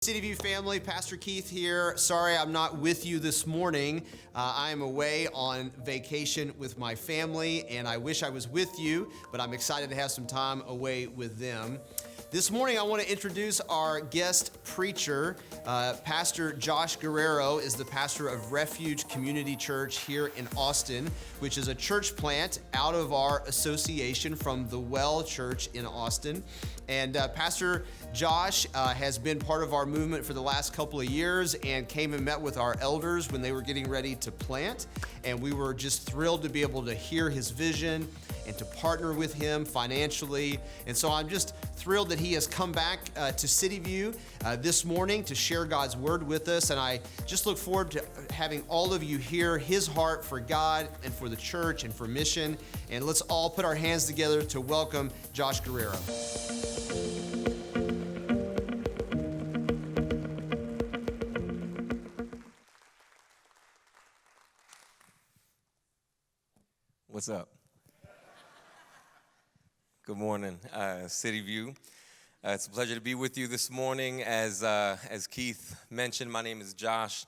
Cityview family, Pastor Keith here. Sorry I'm not with you this morning. I am away on vacation with my family, and I wish I was with you, but I'm excited to have some time away with them. This morning, I want to introduce our guest preacher. Pastor Josh Guerrero is the pastor of Refuge Community Church here in Austin, which is a church plant out of our association from the Well Church in Austin. And Pastor Josh has been part of our movement for the last couple of years and came and met with our elders when they were getting ready to plant. And we were just thrilled to be able to hear his vision and to partner with him financially. And so I'm just thrilled that he has come back to Cityview this morning to share God's word with us. And I just look forward to having all of you hear his heart for God and for the church and for mission. And let's all put our hands together to welcome Josh Guerrero. What's up? Good morning, Cityview. It's a pleasure to be with you this morning. As Keith mentioned, my name is Josh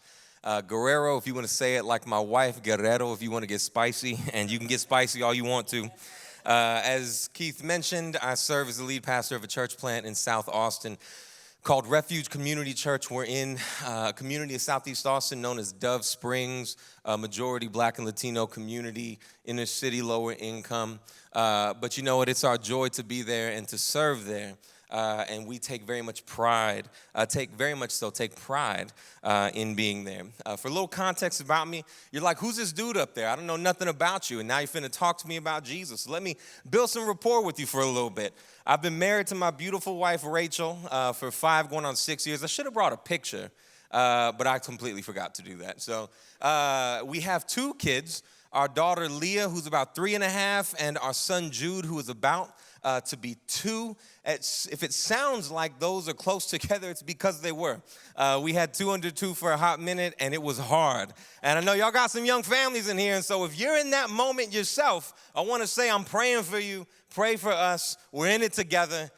Guerrero. If you want to say it like my wife, Guerrero, if you want to get spicy, and you can get spicy all you want to. As Keith mentioned, I serve as the lead pastor of a church plant in South Austin called Refuge Community Church. We're in a community of Southeast Austin known as Dove Springs, a majority Black and Latino community, inner city, lower income. But you know what? It's our joy to be there and to serve there. And we take very much pride, take pride in being there. For a little context about me, you're like, who's this dude up there? I don't know nothing about you, and now you're finna talk to me about Jesus. So let me build some rapport with you for a little bit. I've been married to my beautiful wife, Rachel, for 5 going on 6 years. I should have brought a picture, but I completely forgot to do that. So we have 2 kids, our daughter, Leah, who's about 3.5, and our son, Jude, who is about to be 2. If it sounds like those are close together, it's because they were. We had 2 under 2 for a hot minute, and it was hard. And I know y'all got some young families in here, and so if you're in that moment yourself, I want to say I'm praying for you. Pray for us. We're in it together,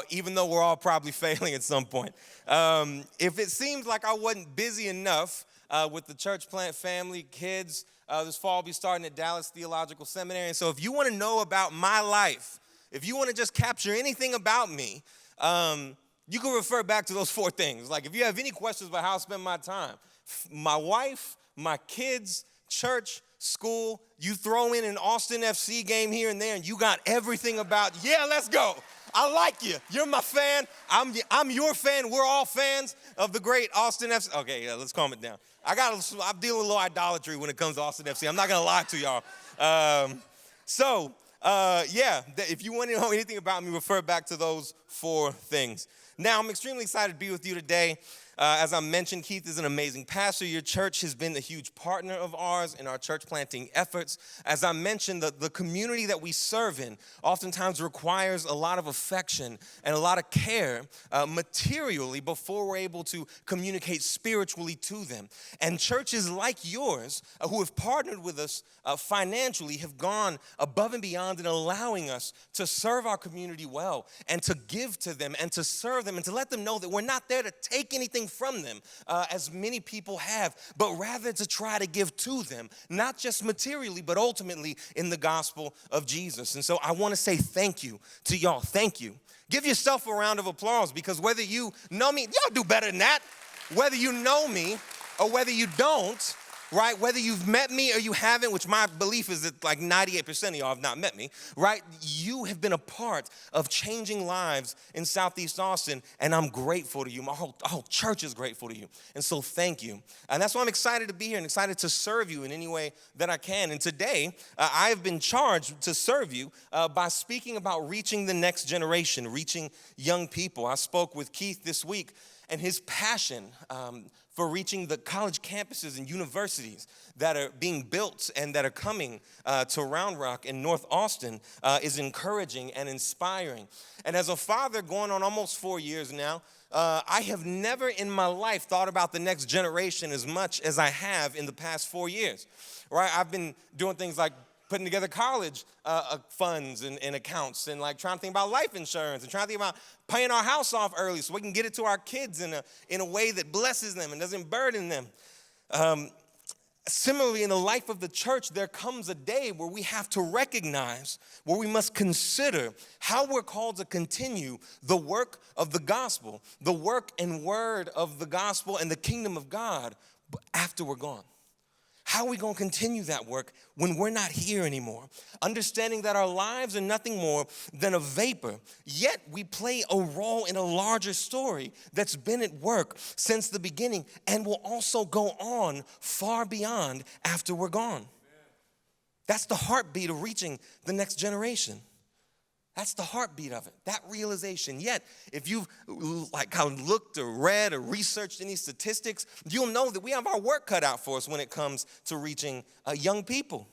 even though we're all probably failing at some point. If it seems like I wasn't busy enough with the church plant family, kids, this fall I'll be starting at Dallas Theological Seminary. And so if you want to know about my life, if you want to just capture anything about me, you can refer back to those 4 things. Like if you have any questions about how I spend my time, my wife, my kids, church, school, you throw in an Austin FC game here and there, and you got everything about, yeah, let's go. I like you. You're my fan. I'm your fan. We're all fans of the great Austin FC. Okay, yeah, let's calm it down. I'm dealing with a little idolatry when it comes to Austin FC. I'm not going to lie to y'all. If you want to know anything about me, refer back to those 4 things. Now, I'm extremely excited to be with you today. As I mentioned, Keith is an amazing pastor. Your church has been a huge partner of ours in our church planting efforts. As I mentioned, the community that we serve in oftentimes requires a lot of affection and a lot of care materially before we're able to communicate spiritually to them. And churches like yours who have partnered with us financially have gone above and beyond in allowing us to serve our community well and to give to them and to serve them and to let them know that we're not there to take anything from them, as many people have, but rather to try to give to them, not just materially, but ultimately in the gospel of Jesus. And so I want to say thank you to y'all. Thank you. Give yourself a round of applause, because whether you know me, y'all do better than that. Whether you know me or whether you don't, right? Whether you've met me or you haven't, which my belief is that like 98% of y'all have not met me, right? You have been a part of changing lives in Southeast Austin, and I'm grateful to you. My whole church is grateful to you, and so thank you. And that's why I'm excited to be here and excited to serve you in any way that I can. And today, I have been charged to serve you by speaking about reaching the next generation, reaching young people. I spoke with Keith this week, and his passion for reaching the college campuses and universities that are being built and that are coming to Round Rock in North Austin is encouraging and inspiring. And as a father going on almost 4 years now, I have never in my life thought about the next generation as much as I have in the past 4 years, right? I've been doing things like putting together college funds and accounts, and like trying to think about life insurance, and trying to think about paying our house off early so we can get it to our kids in a way that blesses them and doesn't burden them. Similarly, in the life of the church, there comes a day where we have to recognize, where we must consider how we're called to continue the work of the gospel, the work and word of the gospel and the kingdom of God after we're gone. How are we going to continue that work when we're not here anymore? Understanding that our lives are nothing more than a vapor, yet we play a role in a larger story that's been at work since the beginning and will also go on far beyond after we're gone. That's the heartbeat of reaching the next generation. That's the heartbeat of it, that realization. Yet, if you've looked or read or researched any statistics, you'll know that we have our work cut out for us when it comes to reaching young people.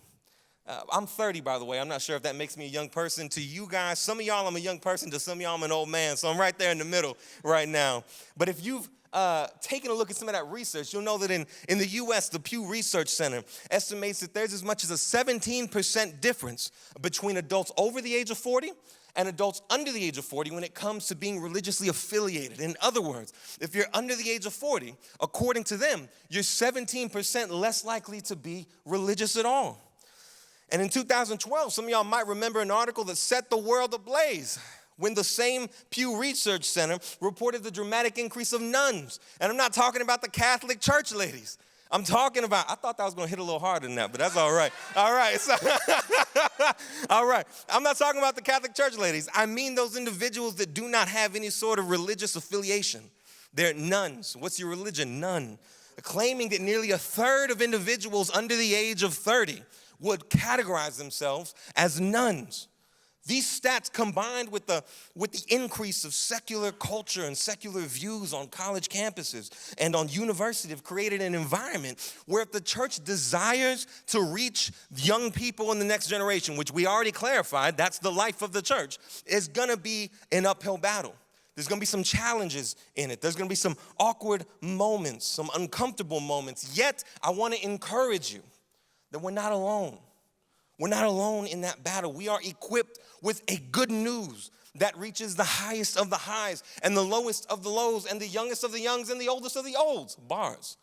I'm 30, by the way. I'm not sure if that makes me a young person to you guys. Some of y'all, I'm a young person. To some of y'all, I'm an old man. So I'm right there in the middle right now. But if you've taken a look at some of that research, you'll know that in the U.S., the Pew Research Center estimates that there's as much as a 17% difference between adults over the age of 40 and adults under the age of 40 when it comes to being religiously affiliated. In other words, if you're under the age of 40, according to them, you're 17% less likely to be religious at all. And in 2012, some of y'all might remember an article that set the world ablaze when the same Pew Research Center reported the dramatic increase of nuns. And I'm not talking about the Catholic church ladies. I'm talking about, I thought that was going to hit a little harder than that, but that's all right. All right. So, all right. I'm not talking about the Catholic church ladies. I mean those individuals that do not have any sort of religious affiliation. They're nuns. What's your religion? None. Claiming that nearly a third of individuals under the age of 30 would categorize themselves as nuns. These stats, combined with the increase of secular culture and secular views on college campuses and on universities, have created an environment where if the church desires to reach young people in the next generation, which we already clarified, that's the life of the church, is going to be an uphill battle. There's going to be some challenges in it. There's going to be some awkward moments, some uncomfortable moments. Yet, I want to encourage you that we're not alone. We're not alone in that battle. We are equipped with a good news that reaches the highest of the highs and the lowest of the lows and the youngest of the youngs and the oldest of the olds. Bars.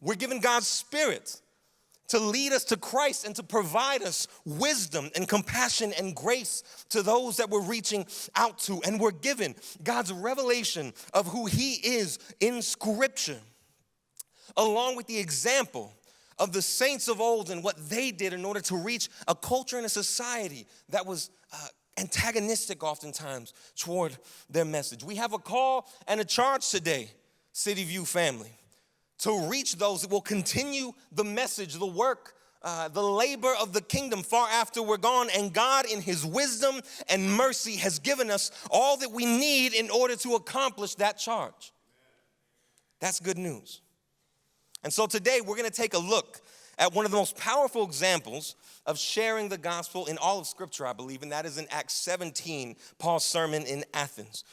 We're given God's Spirit to lead us to Christ and to provide us wisdom and compassion and grace to those that we're reaching out to. And we're given God's revelation of who He is in Scripture, along with the example of the saints of old and what they did in order to reach a culture and a society that was antagonistic oftentimes toward their message. We have a call and a charge today, Cityview family, to reach those that will continue the message, the work, the labor of the kingdom far after we're gone. And God, in His wisdom and mercy, has given us all that we need in order to accomplish that charge. That's good news. And so today we're going to take a look at one of the most powerful examples of sharing the gospel in all of Scripture, I believe, and that is in Acts 17, Paul's sermon in Athens.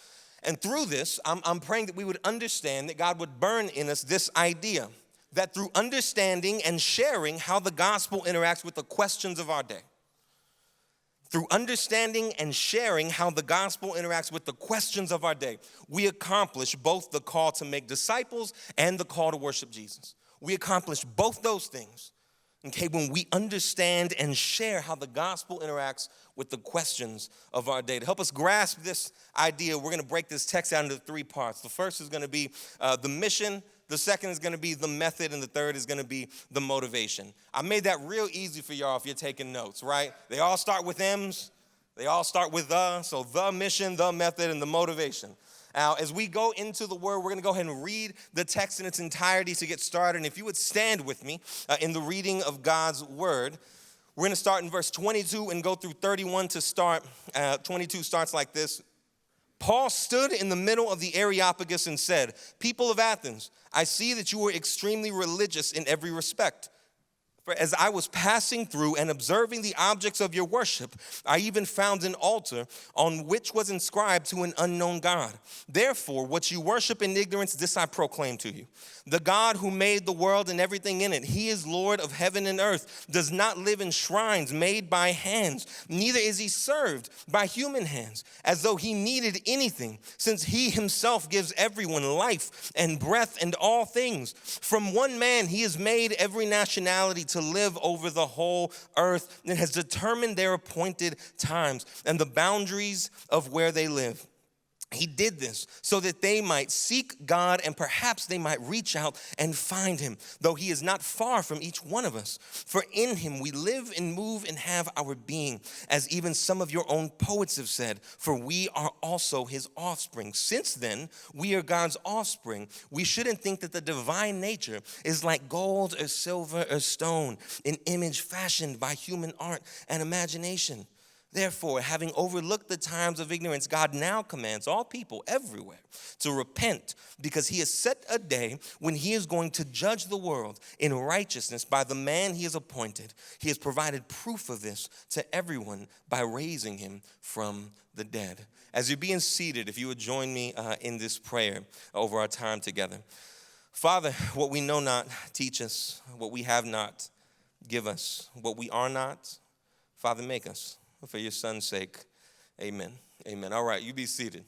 And through this, I'm praying that we would understand, that God would burn in us this idea, that through understanding and sharing how the gospel interacts with the questions of our day, through understanding and sharing how the gospel interacts with the questions of our day, we accomplish both the call to make disciples and the call to worship Jesus. We accomplish both those things, okay, when we understand and share how the gospel interacts with the questions of our day. To help us grasp this idea, we're going to break this text down into 3 parts. The first is going to be the mission. The second is going to be the method, and the third is going to be the motivation. I made that real easy for y'all if you're taking notes, right? They all start with M's. They all start with so the mission, the method, and the motivation. Now, as we go into the word, we're going to go ahead and read the text in its entirety to get started. And if you would stand with me in the reading of God's word, we're going to start in verse 22 and go through 31 to start. 22 starts like this. Paul stood in the middle of the Areopagus and said, "People of Athens, I see that you are extremely religious in every respect. For as I was passing through and observing the objects of your worship, I even found an altar on which was inscribed to an unknown God. Therefore, what you worship in ignorance, this I proclaim to you. The God who made the world and everything in it, he is Lord of heaven and earth, does not live in shrines made by hands, neither is he served by human hands, as though he needed anything, since he himself gives everyone life and breath and all things. From one man he has made every nationality to live over the whole earth and has determined their appointed times and the boundaries of where they live. He did this so that they might seek God and perhaps they might reach out and find him, though he is not far from each one of us. For in him we live and move and have our being, as even some of your own poets have said, for we are also his offspring. Since then, we are God's offspring. We shouldn't think that the divine nature is like gold or silver or stone, an image fashioned by human art and imagination. Therefore, having overlooked the times of ignorance, God now commands all people everywhere to repent, because he has set a day when he is going to judge the world in righteousness by the man he has appointed. He has provided proof of this to everyone by raising him from the dead. As you're being seated, if you would join me in this prayer over our time together. Father, what we know not, teach us. What we have not, give us. What we are not, Father, make us. For your son's sake, amen. Amen. All right, you be seated.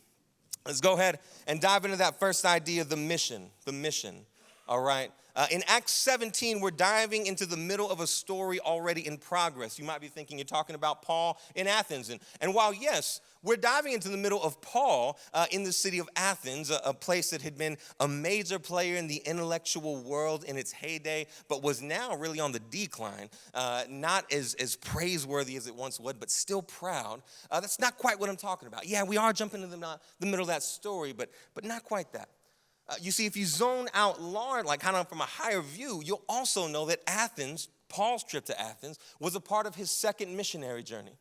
Let's go ahead and dive into that first idea, the mission. The mission, all right? In Acts 17, we're diving into the middle of a story already in progress. You might be thinking you're talking about Paul in Athens. And while, yes, we're diving into the middle of Paul in the city of Athens, a place that had been a major player in the intellectual world in its heyday, but was now really on the decline, not as praiseworthy as it once was, but still proud. That's not quite what I'm talking about. Yeah, we are jumping into the middle of that story, but not quite that. You see, if you zone out large, like kind of from a higher view, you'll also know that Athens, Paul's trip to Athens, was a part of his second missionary journey.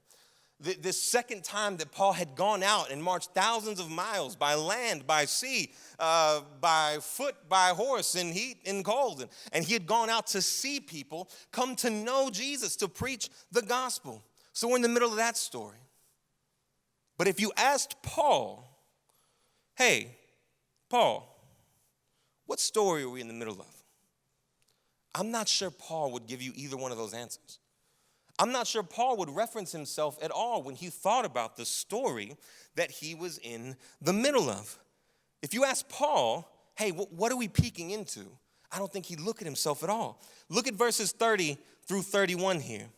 This second time that Paul had gone out and marched thousands of miles by land, by sea, by foot, by horse, in heat and cold. And he had gone out to see people come to know Jesus, to preach the gospel. So we're in the middle of that story. But if you asked Paul, hey, Paul, what story are we in the middle of? I'm not sure Paul would give you either one of those answers. I'm not sure Paul would reference himself at all when he thought about the story that he was in the middle of. If you ask Paul, hey, what are we peeking into? I don't think he'd look at himself at all. Look at verses 30 through 31 here.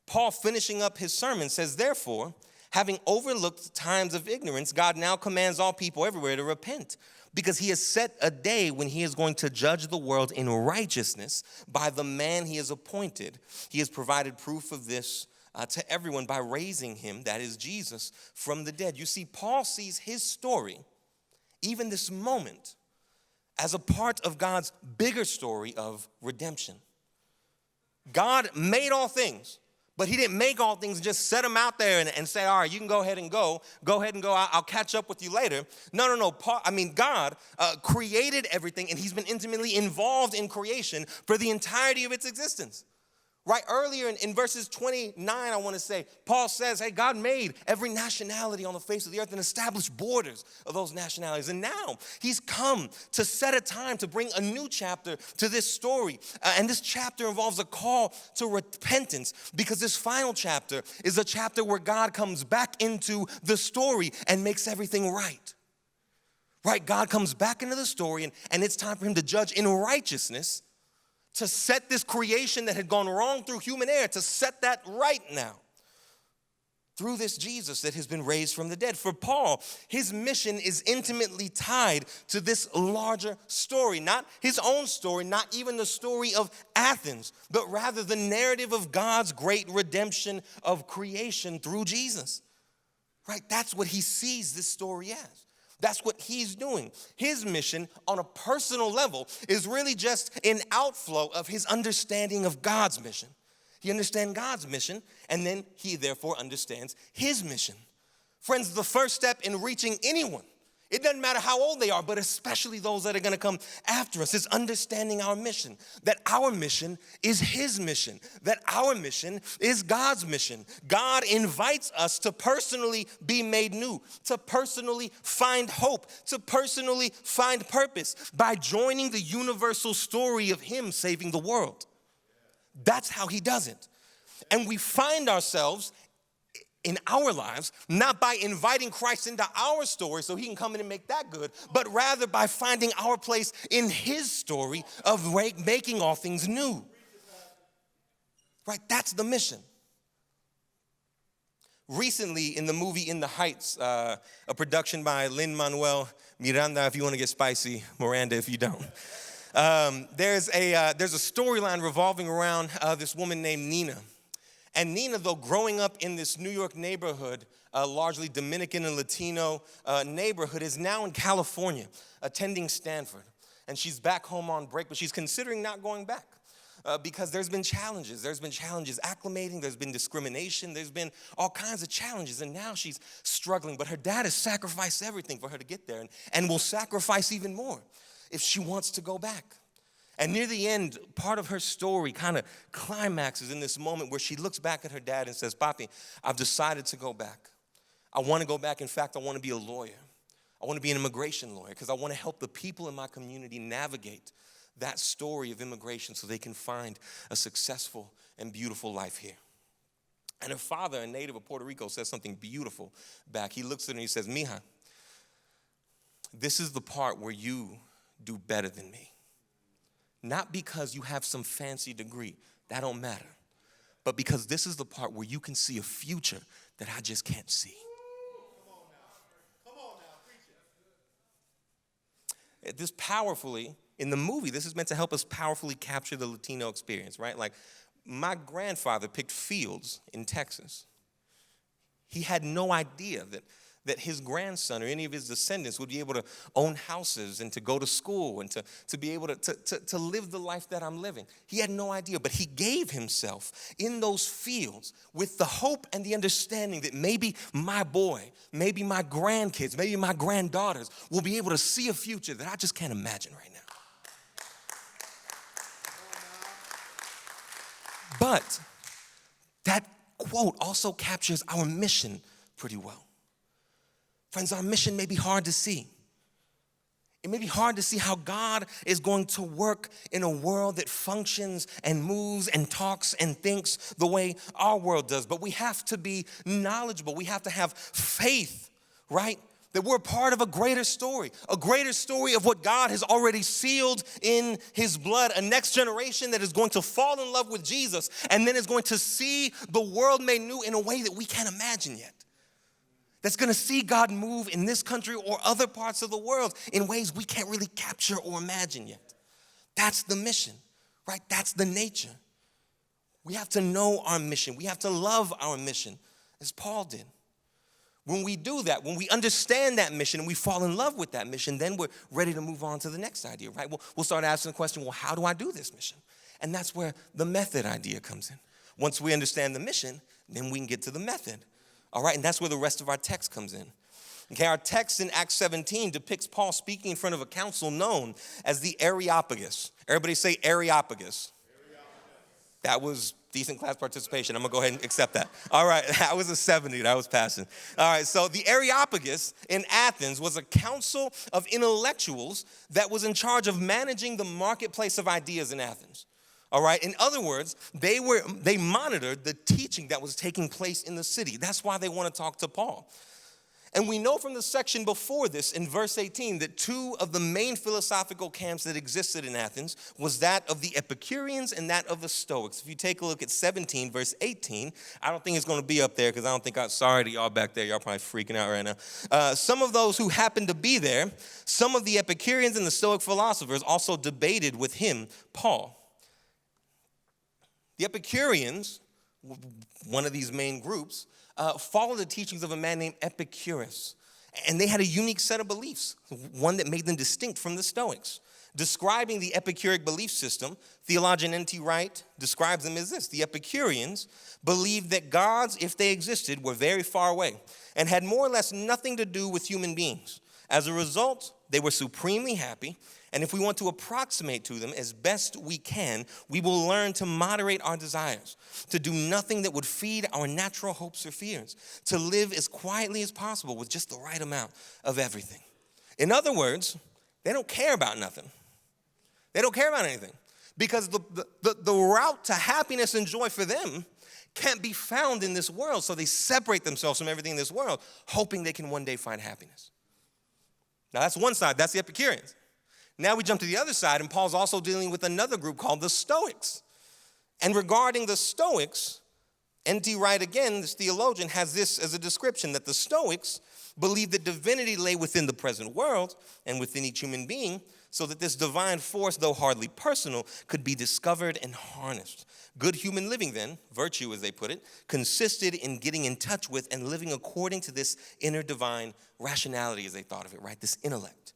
Paul, finishing up his sermon, says, therefore, having overlooked times of ignorance, God now commands all people everywhere to repent, because he has set a day when he is going to judge the world in righteousness by the man he has appointed. He has provided proof of this to everyone by raising him, that is Jesus, from the dead. You see, Paul sees his story, even this moment, as a part of God's bigger story of redemption. God made all things. But he didn't make all things and just set them out there and say, all right, you can go ahead and go. Go ahead and go. I'll catch up with you later. No. God created everything, and he's been intimately involved in creation for the entirety of its existence. Right earlier in verses 29, I want to say, Paul says, hey, God made every nationality on the face of the earth and established borders of those nationalities. And now he's come to set a time to bring a new chapter to this story. And this chapter involves a call to repentance, because this final chapter is a chapter where God comes back into the story and makes everything right. Right? God comes back into the story, and it's time for him to judge in righteousness, to set this creation that had gone wrong through human error, to set that right now through this Jesus that has been raised from the dead. For Paul, his mission is intimately tied to this larger story, not his own story, not even the story of Athens, but rather the narrative of God's great redemption of creation through Jesus. Right? That's what he sees this story as. That's what he's doing. His mission on a personal level is really just an outflow of his understanding of God's mission. He understands God's mission, and then he therefore understands his mission. Friends, the first step in reaching anyone It doesn't matter how old they are, but especially those that are going to come after us. It's understanding our mission, that our mission is his mission, that our mission is God's mission. God invites us to personally be made new, to personally find hope, to personally find purpose by joining the universal story of him saving the world. That's how he does it. And we find ourselves in our lives, not by inviting Christ into our story so he can come in and make that good, but rather by finding our place in his story of making all things new. Right? That's the mission. Recently, in the movie In the Heights, a production by Lin-Manuel Miranda, if you want to get spicy, Miranda if you don't. There's a storyline revolving around this woman named Nina. And Nina, though growing up in this New York neighborhood, largely Dominican and Latino neighborhood, is now in California, attending Stanford. And she's back home on break, but she's considering not going back because there's been challenges. There's been challenges acclimating. There's been discrimination. There's been all kinds of challenges. And now she's struggling. But her dad has sacrificed everything for her to get there and will sacrifice even more if she wants to go back. And near the end, part of her story kind of climaxes in this moment where she looks back at her dad and says, Papi, I've decided to go back. I want to go back. In fact, I want to be a lawyer. I want to be an immigration lawyer because I want to help the people in my community navigate that story of immigration so they can find a successful and beautiful life here. And her father, a native of Puerto Rico, says something beautiful back. He looks at her and he says, Mija, this is the part where you do better than me. Not because you have some fancy degree, that don't matter, but because this is the part where you can see a future that I just can't see. Come on now, preach it. This powerfully, in the movie, this is meant to help us powerfully capture the Latino experience, right? Like, my grandfather picked fields in Texas. He had no idea that his grandson or any of his descendants would be able to own houses and to go to school and to be able to live the life that I'm living. He had no idea, but he gave himself in those fields with the hope and the understanding that maybe my boy, maybe my grandkids, maybe my granddaughters will be able to see a future that I just can't imagine right now. But that quote also captures our mission pretty well. Friends, our mission may be hard to see. It may be hard to see how God is going to work in a world that functions and moves and talks and thinks the way our world does. But we have to be knowledgeable. We have to have faith, right? That we're part of a greater story of what God has already sealed in his blood, a next generation that is going to fall in love with Jesus and then is going to see the world made new in a way that we can't imagine yet. That's going to see God move in this country or other parts of the world in ways we can't really capture or imagine yet. That's the mission, right? That's the nature. We have to know our mission. We have to love our mission, as Paul did. When we do that, when we understand that mission and we fall in love with that mission, then we're ready to move on to the next idea, right? We'll start asking the question, well, how do I do this mission? And that's where the method idea comes in. Once we understand the mission, then we can get to the method. All right, and that's where the rest of our text comes in. Okay, our text in Acts 17 depicts Paul speaking in front of a council known as the Areopagus. Everybody say Areopagus. That was decent class participation. I'm going to go ahead and accept that. All right, that was a 70. That was passing. All right, so the Areopagus in Athens was a council of intellectuals that was in charge of managing the marketplace of ideas in Athens. All right. In other words, they monitored the teaching that was taking place in the city. That's why they want to talk to Paul. And we know from the section before this, in verse 18, that two of the main philosophical camps that existed in Athens was that of the Epicureans and that of the Stoics. If you take a look at 17, verse 18, I don't think it's going to be up there because I don't think sorry to y'all back there. Y'all probably freaking out right now. Some of those who happened to be there, some of the Epicureans and the Stoic philosophers also debated with him, Paul. The Epicureans, one of these main groups, followed the teachings of a man named Epicurus. And they had a unique set of beliefs, one that made them distinct from the Stoics. Describing the Epicuric belief system, theologian N.T. Wright describes them as this. The Epicureans believed that gods, if they existed, were very far away and had more or less nothing to do with human beings. As a result, they were supremely happy, and if we want to approximate to them as best we can, we will learn to moderate our desires, to do nothing that would feed our natural hopes or fears, to live as quietly as possible with just the right amount of everything. In other words, they don't care about nothing. They don't care about anything because the route to happiness and joy for them can't be found in this world, so they separate themselves from everything in this world, hoping they can one day find happiness. Now, that's one side. That's the Epicureans. Now we jump to the other side, and Paul's also dealing with another group called the Stoics. And regarding the Stoics, N.T. Wright, again, this theologian, has this as a description, that the Stoics believed that divinity lay within the present world and within each human being, so that this divine force, though hardly personal, could be discovered and harnessed. Good human living, then, virtue as they put it, consisted in getting in touch with and living according to this inner divine rationality, as they thought of it, right? This intellect.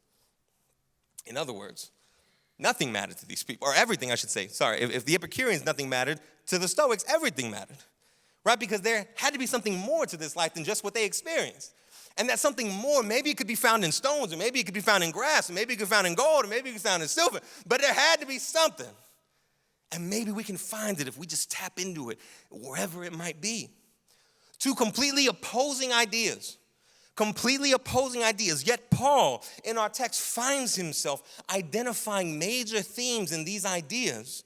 In other words, nothing mattered to these people, or everything, I should say. Sorry, if the Epicureans, nothing mattered, to the Stoics, everything mattered, right? Because there had to be something more to this life than just what they experienced. And that something more, maybe it could be found in stones, or maybe it could be found in grass, or maybe it could be found in gold, or maybe it could be found in silver, but there had to be something. And maybe we can find it if we just tap into it, wherever it might be. Two completely opposing ideas, yet Paul, in our text, finds himself identifying major themes in these ideas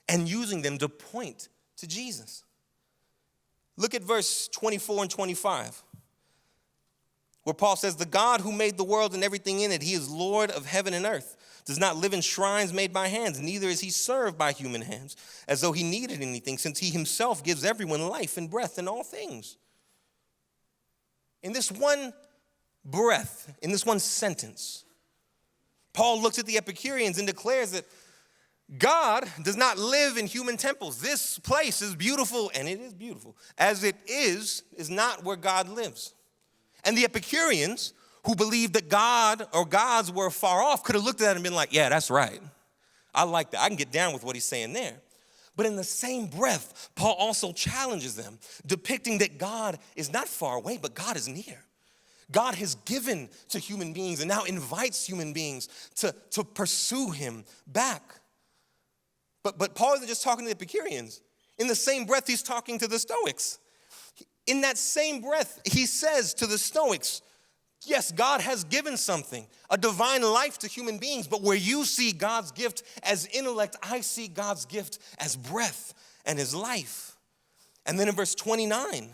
and using them to point to Jesus. Look at verse 24 and 25. Where Paul says, the God who made the world and everything in it, he is Lord of heaven and earth, does not live in shrines made by hands, neither is he served by human hands, as though he needed anything, since he himself gives everyone life and breath and all things. In this one breath, in this one sentence, Paul looks at the Epicureans and declares that God does not live in human temples. This place is beautiful, and it is beautiful. As it is not where God lives. And the Epicureans, who believed that God or gods were far off, could have looked at that and been like, yeah, that's right. I like that. I can get down with what he's saying there. But in the same breath, Paul also challenges them, depicting that God is not far away, but God is near. God has given to human beings and now invites human beings to pursue him back. But Paul isn't just talking to the Epicureans. In the same breath, he's talking to the Stoics. In that same breath, he says to the Stoics, yes, God has given something, a divine life to human beings, but where you see God's gift as intellect, I see God's gift as breath and his life. And then in verse 29,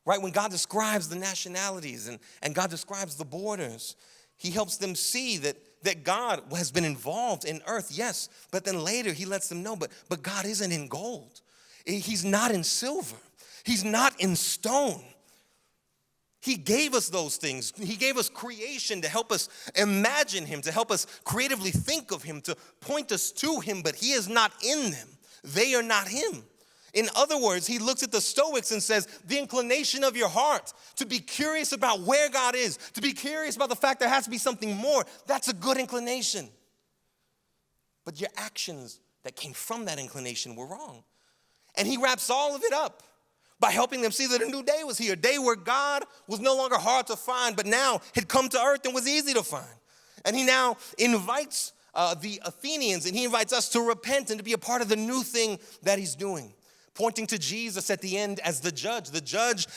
right, when God describes the nationalities and God describes the borders, he helps them see that God has been involved in earth, yes, but then later he lets them know, but God isn't in gold. He's not in silver. He's not in stone. He gave us those things. He gave us creation to help us imagine him, to help us creatively think of him, to point us to him, but he is not in them. They are not him. In other words, he looks at the Stoics and says, the inclination of your heart to be curious about where God is, to be curious about the fact there has to be something more, that's a good inclination. But your actions that came from that inclination were wrong. And he wraps all of it up by helping them see that a new day was here, a day where God was no longer hard to find, but now had come to earth and was easy to find. And he now invites the Athenians, and he invites us to repent and to be a part of the new thing that he's doing, pointing to Jesus at the end as the judge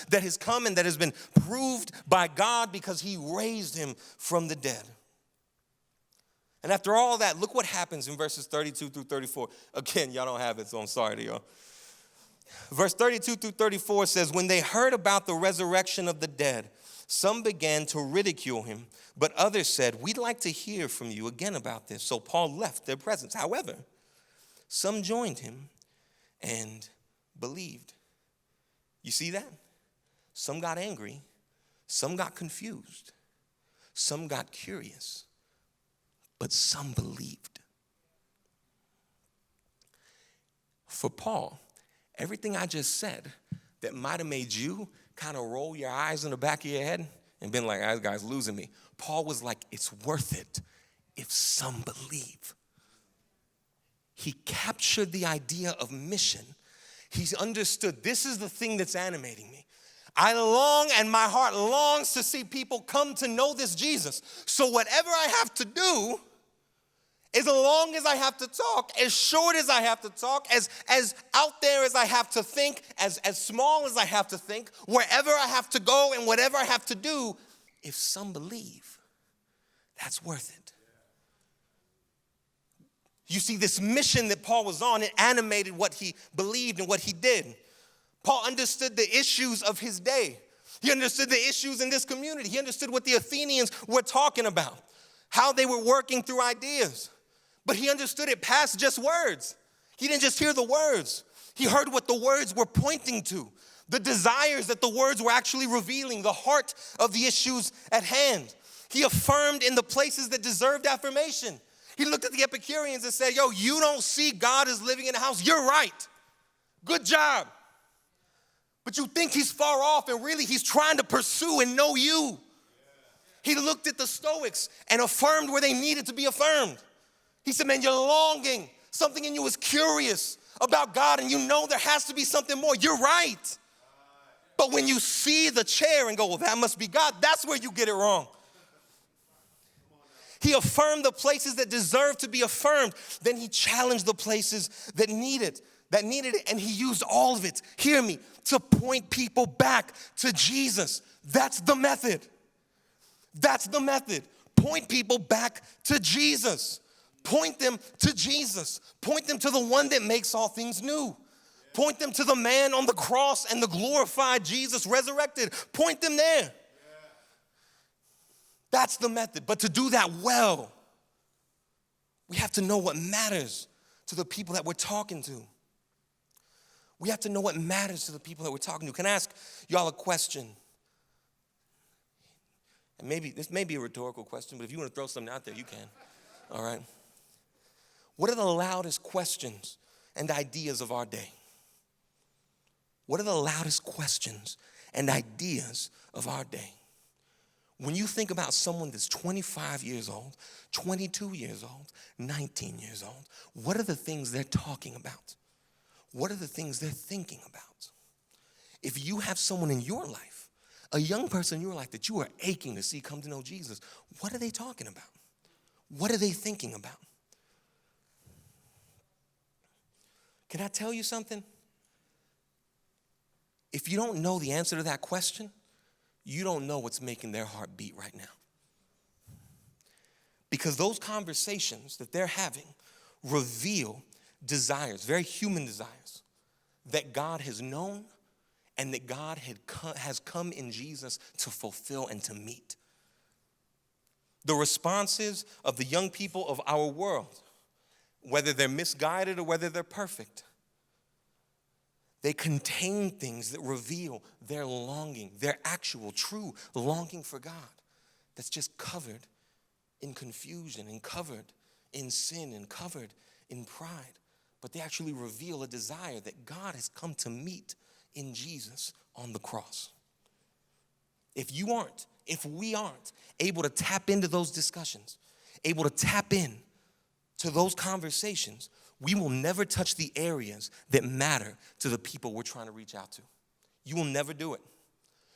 that has come and that has been proved by God because he raised him from the dead. And after all that, look what happens in verses 32 through 34. Again, y'all don't have it, so I'm sorry to y'all. Verse 32 through 34 says, when they heard about the resurrection of the dead, some began to ridicule him, but others said, we'd like to hear from you again about this. So Paul left their presence. However, some joined him and believed. You see that? Some got angry, some got confused, some got curious, but some believed. For Paul, everything I just said that might have made you kind of roll your eyes in the back of your head and been like, this guy's losing me. Paul was like, it's worth it if some believe. He captured the idea of mission. He's understood this is the thing that's animating me. I long and my heart longs to see people come to know this Jesus. So whatever I have to do, as long as I have to talk, as short as I have to talk, as out there as I have to think, as small as I have to think, wherever I have to go and whatever I have to do, if some believe, that's worth it. You see, this mission that Paul was on, it animated what he believed and what he did. Paul understood the issues of his day. He understood the issues in this community. He understood what the Athenians were talking about, how they were working through ideas. But he understood it past just words. He didn't just hear the words. He heard what the words were pointing to, the desires that the words were actually revealing, the heart of the issues at hand. He affirmed in the places that deserved affirmation. He looked at the Epicureans and said, yo, you don't see God as living in a house. You're right. Good job. But you think he's far off, and really he's trying to pursue and know you. He looked at the Stoics and affirmed where they needed to be affirmed. He said, man, you're longing. Something in you is curious about God, and you know there has to be something more. You're right. But when you see the chair and go, well, that must be God, that's where you get it wrong. He affirmed the places that deserve to be affirmed. Then he challenged the places that needed it, and he used all of it, hear me, to point people back to Jesus. That's the method. That's the method. Point people back to Jesus. Point them to Jesus. Point them to the one that makes all things new. Point them to the man on the cross and the glorified Jesus resurrected. Point them there. That's the method. But to do that well, we have to know what matters to the people that we're talking to. We have to know what matters to the people that we're talking to. Can I ask y'all a question? And maybe this may be a rhetorical question, but if you want to throw something out there, you can. All right. What are the loudest questions and ideas of our day? What are the loudest questions and ideas of our day? When you think about someone that's 25 years old, 22 years old, 19 years old, what are the things they're talking about? What are the things they're thinking about? If you have someone in your life, a young person in your life that you are aching to see come to know Jesus, what are they talking about? What are they thinking about? Can I tell you something? If you don't know the answer to that question, you don't know what's making their heart beat right now. Because those conversations that they're having reveal desires, very human desires, that God has known and that God has come in Jesus to fulfill and to meet. The responses of the young people of our world, whether they're misguided or whether they're perfect, they contain things that reveal their longing, their actual, true longing for God that's just covered in confusion and covered in sin and covered in pride. But they actually reveal a desire that God has come to meet in Jesus on the cross. If we aren't able to tap into those discussions, able to tap in to those conversations, we will never touch the areas that matter to the people we're trying to reach out to. You will never do it.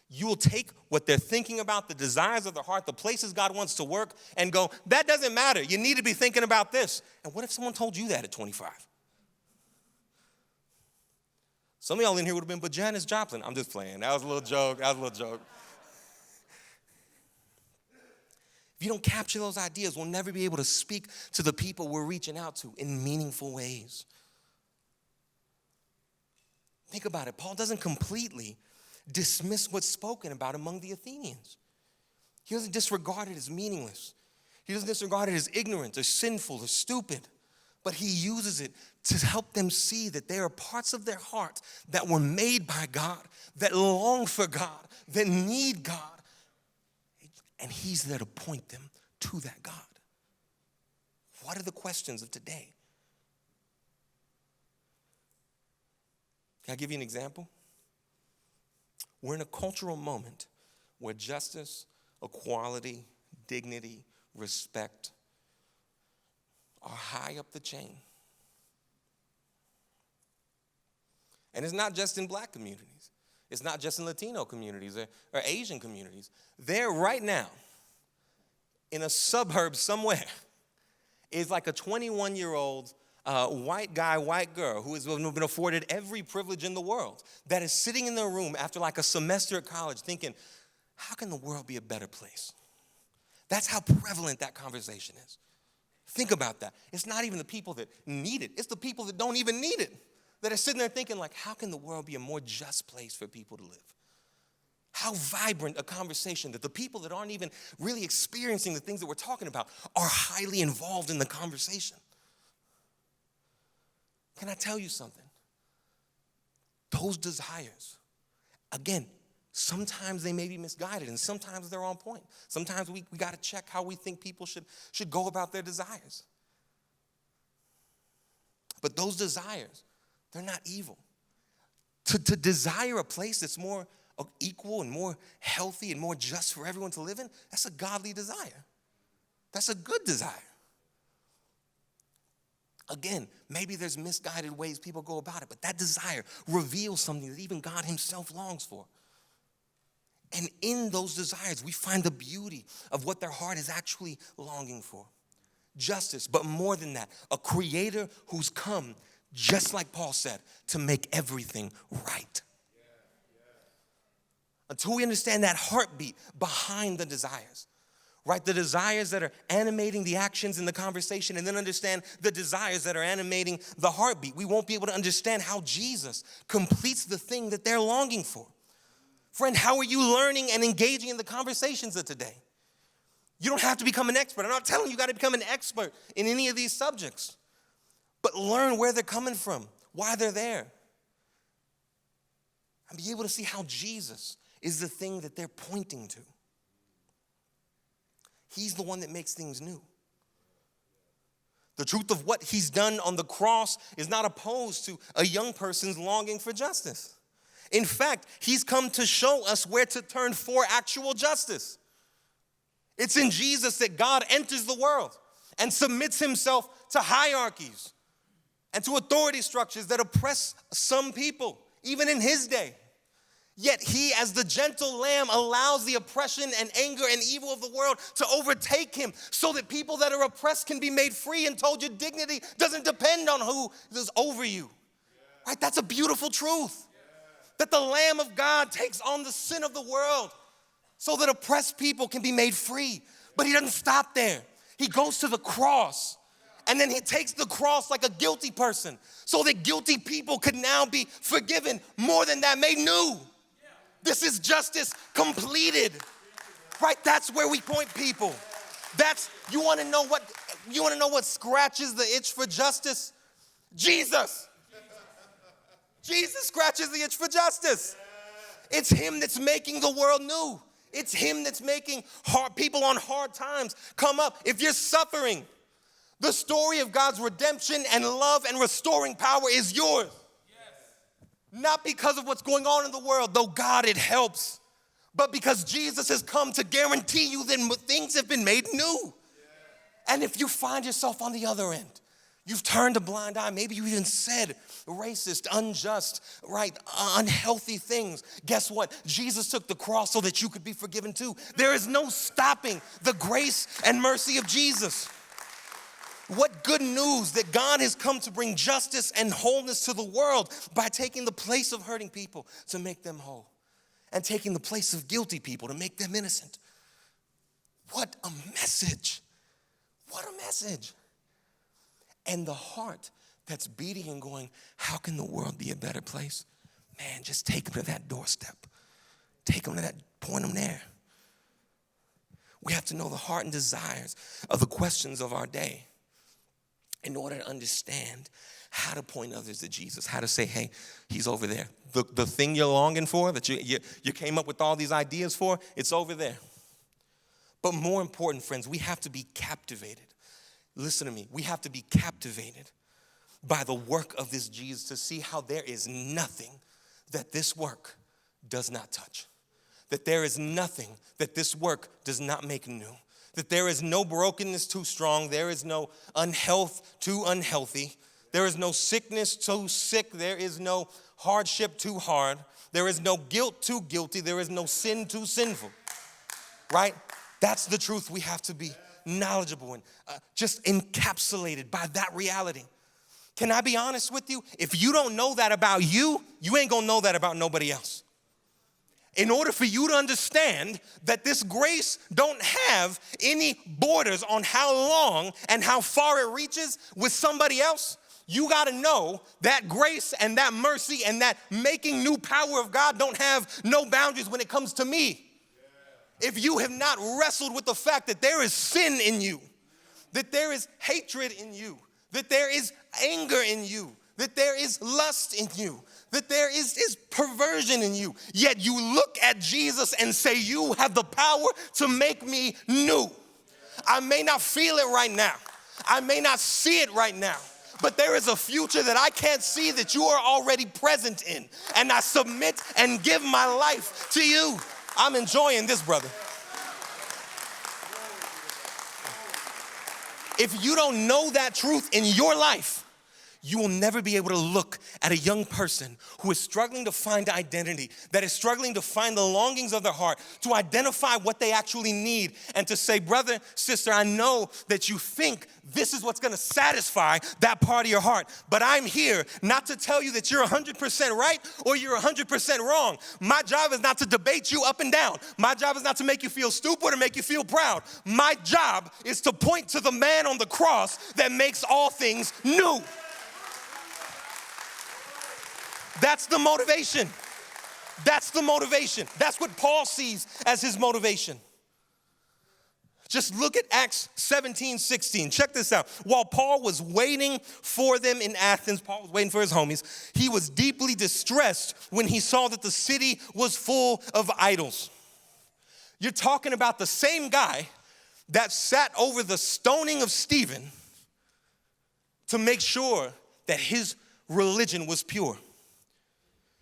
You will take what they're thinking about, the desires of their heart, the places God wants to work, and go, that doesn't matter. You need to be thinking about this. And what if someone told you that at 25? Some of y'all in here would have been, but Janis Joplin. I'm just playing. That was a little joke. If you don't capture those ideas, we'll never be able to speak to the people we're reaching out to in meaningful ways. Think about it. Paul doesn't completely dismiss what's spoken about among the Athenians. He doesn't disregard it as meaningless. He doesn't disregard it as ignorant or sinful or stupid. But he uses it to help them see that there are parts of their heart that were made by God, that long for God, that need God. And he's there to point them to that God. What are the questions of today? Can I give you an example? We're in a cultural moment where justice, equality, dignity, respect are high up the chain. And it's not just in black communities. It's not just in Latino communities or Asian communities. There right now, in a suburb somewhere, is like a 21-year-old white guy, white girl who has been afforded every privilege in the world that is sitting in their room after like a semester at college thinking, how can the world be a better place? That's how prevalent that conversation is. Think about that. It's not even the people that need it. It's the people that don't even need it that are sitting there thinking like, how can the world be a more just place for people to live? How vibrant a conversation that the people that aren't even really experiencing the things that we're talking about are highly involved in the conversation. Can I tell you something? Those desires, again, sometimes they may be misguided and sometimes they're on point. Sometimes we got to check how we think people should go about their desires. But those desires, they're not evil. To desire a place that's more equal and more healthy and more just for everyone to live in, that's a godly desire. That's a good desire. Again, maybe there's misguided ways people go about it, but that desire reveals something that even God himself longs for. And in those desires, we find the beauty of what their heart is actually longing for. Justice, but more than that, a creator who's come, just like Paul said, to make everything right. Until we understand that heartbeat behind the desires, right? The desires that are animating the actions in the conversation, and then understand the desires that are animating the heartbeat. We won't be able to understand how Jesus completes the thing that they're longing for. Friend, how are you learning and engaging in the conversations of today? You don't have to become an expert. I'm not telling you got to become an expert in any of these subjects, but learn where they're coming from, why they're there, and be able to see how Jesus is the thing that they're pointing to. He's the one that makes things new. The truth of what he's done on the cross is not opposed to a young person's longing for justice. In fact, he's come to show us where to turn for actual justice. It's in Jesus that God enters the world and submits himself to hierarchies and to authority structures that oppress some people, even in his day. Yet he, as the gentle lamb, allows the oppression and anger and evil of the world to overtake him so that people that are oppressed can be made free and told your dignity doesn't depend on who is over you. Right? That's a beautiful truth. That the Lamb of God takes on the sin of the world so that oppressed people can be made free. But he doesn't stop there. He goes to the cross. And then he takes the cross like a guilty person so that guilty people could now be forgiven. More than that, made new. This is justice completed. Right? That's where we point people. You want to know what scratches the itch for justice? Jesus. Jesus scratches the itch for justice. It's him that's making the world new. It's him that's making people on hard times come up. If you're suffering, the story of God's redemption and love and restoring power is yours. Yes. Not because of what's going on in the world, though God, it helps, but because Jesus has come to guarantee you that things have been made new. Yes. And if you find yourself on the other end, you've turned a blind eye. Maybe you even said racist, unjust, right, unhealthy things. Guess what? Jesus took the cross so that you could be forgiven too. There is no stopping the grace and mercy of Jesus. What good news that God has come to bring justice and wholeness to the world by taking the place of hurting people to make them whole and taking the place of guilty people to make them innocent. What a message. What a message. And the heart that's beating and going, how can the world be a better place? Man, just take them to that doorstep. Take them to that, point them there. We have to know the heart and desires of the questions of our day in order to understand how to point others to Jesus, how to say, hey, he's over there. The thing you're longing for, that you came up with all these ideas for, it's over there. But more important, friends, we have to be captivated. Listen to me. We have to be captivated by the work of this Jesus to see how there is nothing that this work does not touch. That there is nothing that this work does not make new. That there is no brokenness too strong. There is no unhealth too unhealthy. There is no sickness too sick. There is no hardship too hard. There is no guilt too guilty. There is no sin too sinful, right? That's the truth we have to be knowledgeable and just encapsulated by that reality. Can I be honest with you? If you don't know that about you, you ain't gonna know that about nobody else. In order for you to understand that this grace don't have any borders on how long and how far it reaches with somebody else, you gotta know that grace and that mercy and that making new power of God don't have no boundaries when it comes to me. If you have not wrestled with the fact that there is sin in you, that there is hatred in you, that there is anger in you, that there is lust in you, that there is perversion in you, yet you look at Jesus and say, you have the power to make me new. I may not feel it right now. I may not see it right now, but there is a future that I can't see that you are already present in. And I submit and give my life to you. I'm enjoying this, brother. If you don't know that truth in your life, you will never be able to look at a young person who is struggling to find identity, that is struggling to find the longings of their heart, to identify what they actually need, and to say, brother, sister, I know that you think this is what's gonna satisfy that part of your heart, but I'm here not to tell you that you're 100% right or you're 100% wrong. My job is not to debate you up and down. My job is not to make you feel stupid or make you feel proud. My job is to point to the man on the cross that makes all things new. That's the motivation. That's the motivation. That's what Paul sees as his motivation. Just look at Acts 17:16. Check this out. While Paul was waiting for them in Athens, Paul was waiting for his homies, he was deeply distressed when he saw that the city was full of idols. You're talking about the same guy that sat over the stoning of Stephen to make sure that his religion was pure.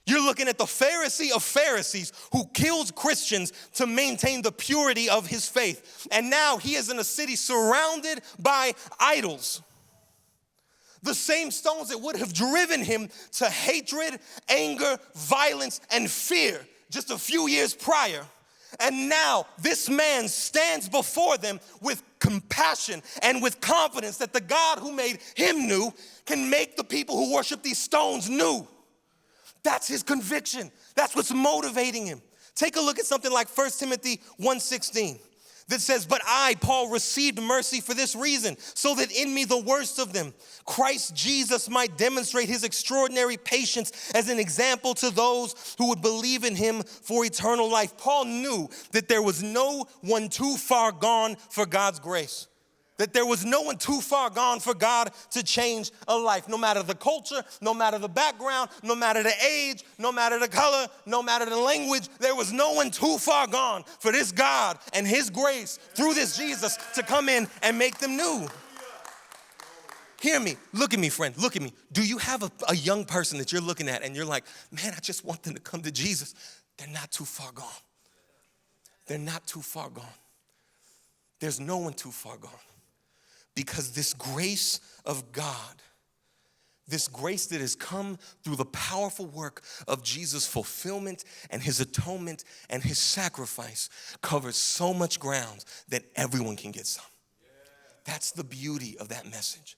You're looking at the Pharisee of Pharisees who kills Christians to maintain the purity of his faith. And now he is in a city surrounded by idols. The same stones that would have driven him to hatred, anger, violence, and fear just a few years prior. And now this man stands before them with compassion and with confidence that the God who made him new can make the people who worship these stones new. That's his conviction. That's what's motivating him. Take a look at something like 1 Timothy 1:16 that says, but I, Paul, received mercy for this reason, so that in me, the worst of them, Christ Jesus might demonstrate his extraordinary patience as an example to those who would believe in him for eternal life. Paul knew that there was no one too far gone for God's grace. That there was no one too far gone for God to change a life. No matter the culture, no matter the background, no matter the age, no matter the color, no matter the language, there was no one too far gone for this God and his grace through this Jesus to come in and make them new. Hear me. Look at me, friend. Look at me. Do you have a young person that you're looking at and you're like, man, I just want them to come to Jesus? They're not too far gone. They're not too far gone. There's no one too far gone. Because this grace of God, this grace that has come through the powerful work of Jesus' fulfillment and his atonement and his sacrifice covers so much ground that everyone can get some. That's the beauty of that message.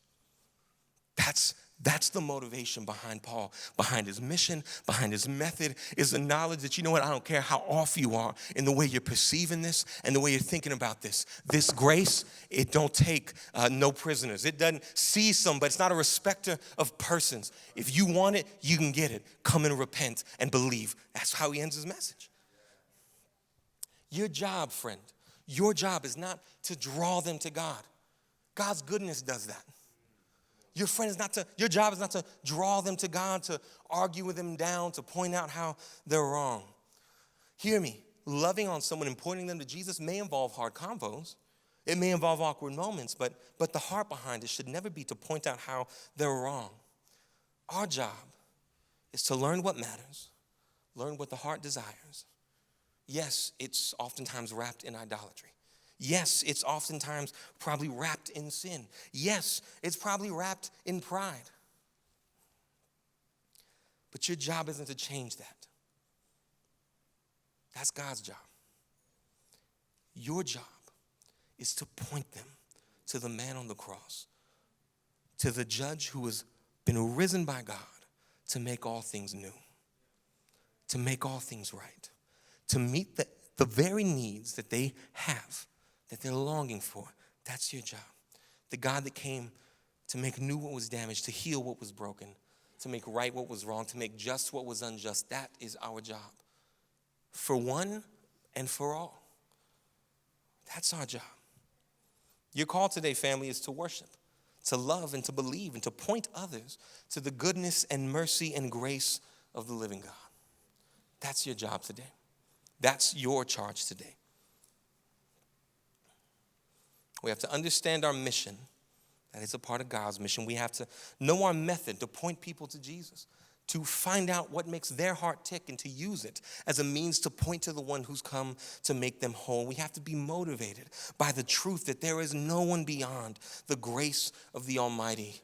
That's the motivation behind Paul, behind his mission, behind his method, is the knowledge that, you know what, I don't care how off you are in the way you're perceiving this and the way you're thinking about this. This grace, it don't take no prisoners. It doesn't see some, but it's not a respecter of persons. If you want it, you can get it. Come and repent and believe. That's how he ends his message. Your job, friend, your job is not to draw them to God. God's goodness does that. Your job is not to draw them to God, to argue with them down, to point out how they're wrong. Hear me. Loving on someone and pointing them to Jesus may involve hard convos. It may involve awkward moments, but the heart behind it should never be to point out how they're wrong. Our job is to learn what matters, learn what the heart desires. Yes, it's oftentimes wrapped in idolatry. Yes, it's oftentimes probably wrapped in sin. Yes, it's probably wrapped in pride. But your job isn't to change that. That's God's job. Your job is to point them to the man on the cross, to the judge who has been risen by God to make all things new, to make all things right, to meet the very needs that they have, that they're longing for. That's your job. The God that came to make new what was damaged, to heal what was broken, to make right what was wrong, to make just what was unjust. That is our job. For one and for all. That's our job. Your call today, family, is to worship, to love and to believe and to point others to the goodness and mercy and grace of the living God. That's your job today. That's your charge today. We have to understand our mission. That is a part of God's mission. We have to know our method to point people to Jesus, to find out what makes their heart tick and to use it as a means to point to the one who's come to make them whole. We have to be motivated by the truth that there is no one beyond the grace of the Almighty.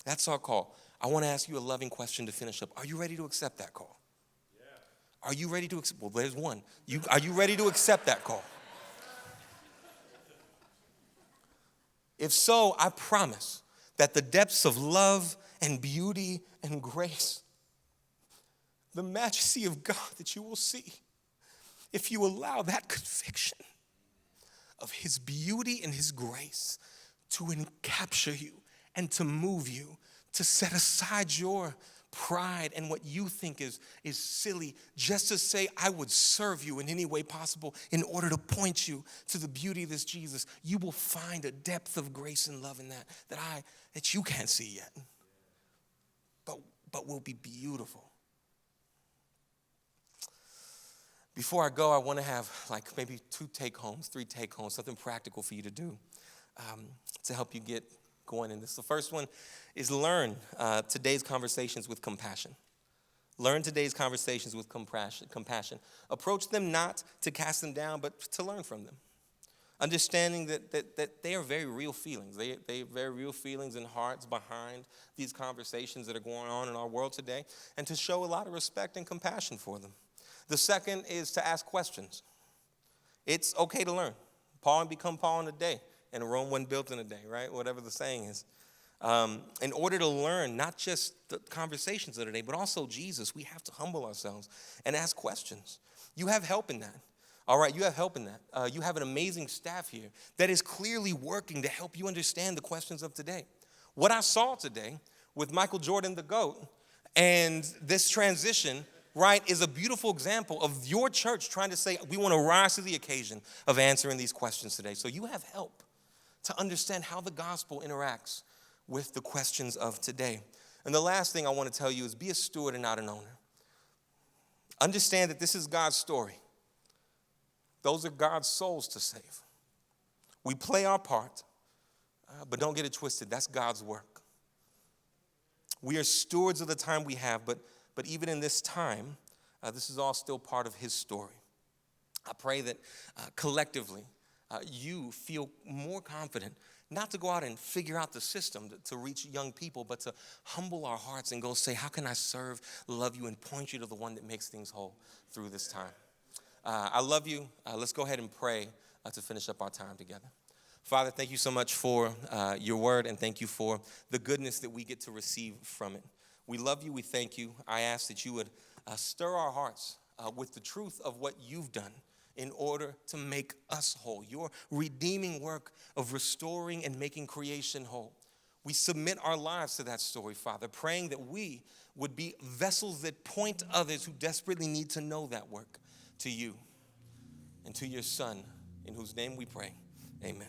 That's our call. I want to ask you a loving question to finish up. Are you ready to accept that call? Yeah. Are you ready to accept? Well, there's one. Are you ready to accept that call? If so, I promise that the depths of love and beauty and grace, the majesty of God that you will see if you allow that conviction of his beauty and his grace to encapture you and to move you, to set aside your pride and what you think is silly, just to say, I would serve you in any way possible in order to point you to the beauty of this Jesus. You will find a depth of grace and love in that you can't see yet, but will be beautiful. Before I go, I want to have like maybe 2 take-homes, 3 take-homes, something practical for you to do to help you get going in this. The first one is learn today's conversations with compassion. Learn today's conversations with compassion. Approach them not to cast them down, but to learn from them. Understanding that they are very real feelings. They are very real feelings and hearts behind these conversations that are going on in our world today, and to show a lot of respect and compassion for them. The second is to ask questions. It's okay to learn. Paul and become Paul in a day, and Rome wasn't built in a day, right? Whatever the saying is. In order to learn not just the conversations of the day, but also Jesus, we have to humble ourselves and ask questions. You have help in that. All right, you have help in that. You have an amazing staff here that is clearly working to help you understand the questions of today. What I saw today with Michael Jordan, the GOAT, and this transition, right, is a beautiful example of your church trying to say, we want to rise to the occasion of answering these questions today. So you have help to understand how the gospel interacts with the questions of today. And the last thing I want to tell you is be a steward and not an owner. Understand that this is God's story. Those are God's souls to save. We play our part, but don't get it twisted. That's God's work. We are stewards of the time we have, but even in this time, this is all still part of his story. I pray that collectively you feel more confident not to go out and figure out the system to reach young people, but to humble our hearts and go say, how can I serve, love you, and point you to the one that makes things whole through this time? I love you. Let's go ahead and pray to finish up our time together. Father, thank you so much for your word, and thank you for the goodness that we get to receive from it. We love you. We thank you. I ask that you would stir our hearts with the truth of what you've done in order to make us whole, your redeeming work of restoring and making creation whole. We submit our lives to that story, Father, praying that we would be vessels that point others who desperately need to know that work to you and to your Son, in whose name we pray. Amen.